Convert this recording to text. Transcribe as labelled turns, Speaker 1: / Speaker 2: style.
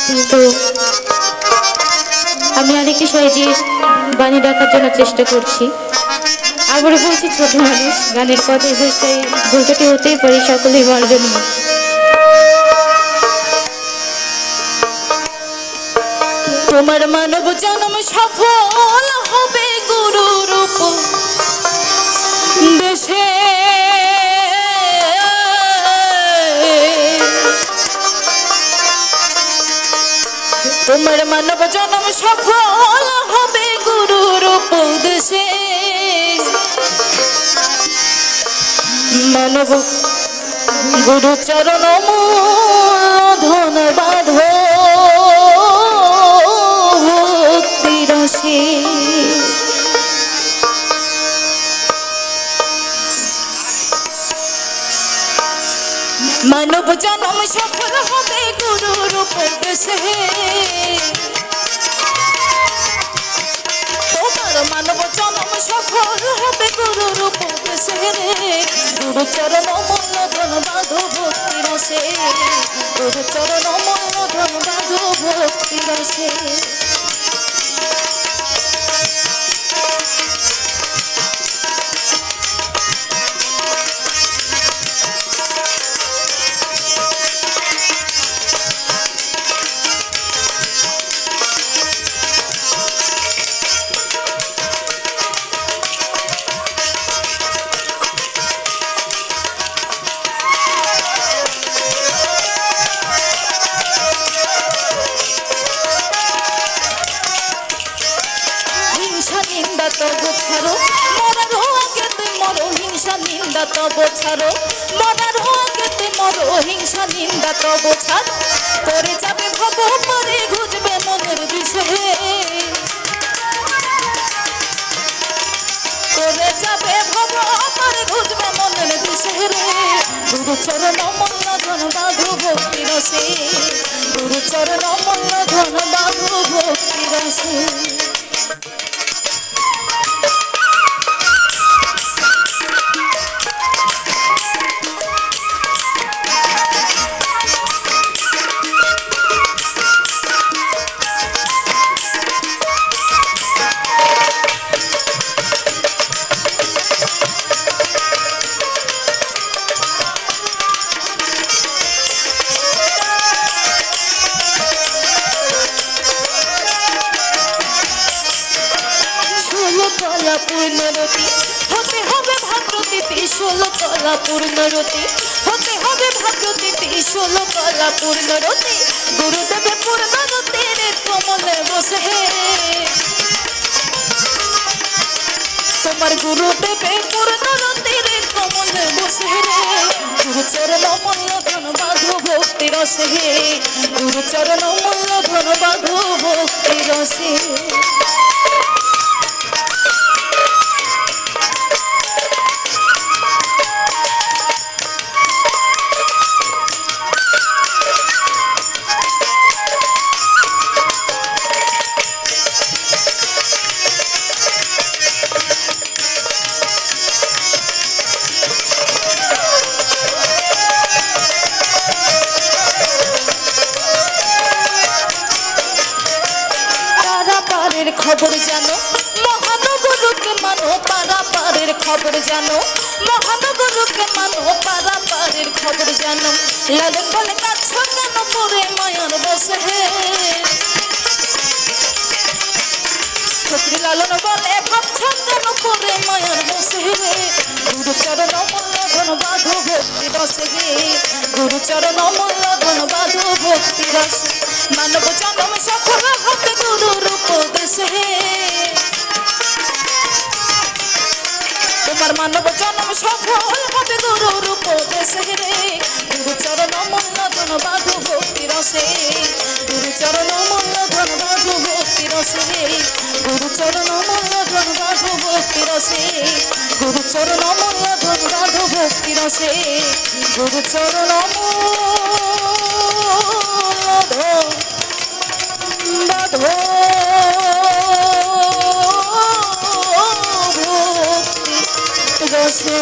Speaker 1: তো আমি আরেকটি সাইজে বাণী ডাকার জন্য চেষ্টা করছি। আবারও বলছি, ছোট মানুষ, গানের কথায় ভাষায় ভুলটি হতেই পারে, সকলেই মার্জনীয়। তোমার মানব জন্ম সফল হবে গুরুর দেশে, তোমার মানব জন্ম সফল হবে গুরুর উপদেশে। মানব গুরু চরণ ধন বাঁধ ভক্তি রসে। মানব জন্ম সফল হবে গুরুর উপদেশে, তোমার মানব জন্ম সফল হবে গুরুর উপদেশে। গুরু চরণ মূল্য ধন বাঁধো ভক্তি রসে, গুরু চরণ মূল্য ধন বাঁধো ভক্তি রসে। নিন্দা তব ছাড়ো মরার আগেতে মরো, হিংসা নিন্দা তব ছাড়ো মরার আগেতে মরো, হিংসা নিন্দা তব ছাড়ো। করে যাবে ভব পরে ঘুজবে মনের বিষয়ে, করে যাবে ভব পরে ঘুজবে মনের বিষয়ে। গুরু চরণ মূল্য ধন বাঁধো ভক্তি রসে, গুরু চরণ মূল্য ধন বাঁধো ভক্তি রসে। পূর্ণরতি হতে হবে ভাগ্যতিথি, 16 কলা পূর্ণরতি হতে হবে ভাগ্যতিথি, 16 কলা পূর্ণরতি। গুরুদেবে পূর্ণরতির কমলে বসে, তোমার গুরুদেবে পূর্ণরতির কমলে বসে। গুরু চরণ মূল্য ধন বাঁধো ভক্তি রসে, গুরু চরণ মূল্য ধন বাঁধো ভক্তি রসে। খবর জানো মহানগরকে মানো, পারাপারের খবর জানো মহানগরকে মানো, পারাপারের খবর জানো। লালন বলে কাছ কেন পরে মায়ার বসে, ছত্রী লালন বলে ভাবছ কেন পরে মায়ার বসে। গুরু চরণ মূল্য ধন বাঁধো ভক্তি রসে, গুরু চরণ মূল্য ধন বাঁধো ভক্তি রসে। মানব জন্ম সফল হবে গুরুর উপদেশে, তোমার মানব জন্ম সফল হবে গুরুর উপদেশে। গুরু চরণ মূল্য ধন বাঁধো ভক্তি রসে, গুরু চরণ মূল্য ধন বাঁধো ভক্তি রসে, গুরু চরণ মূল্য ধন বাঁধো ভক্তি রসে, গুরু চরণ মূল্য ধন বাঁধো ভক্তি রসে, গুরু চরণ মূল্য বাঁধো ভক্তি রসে।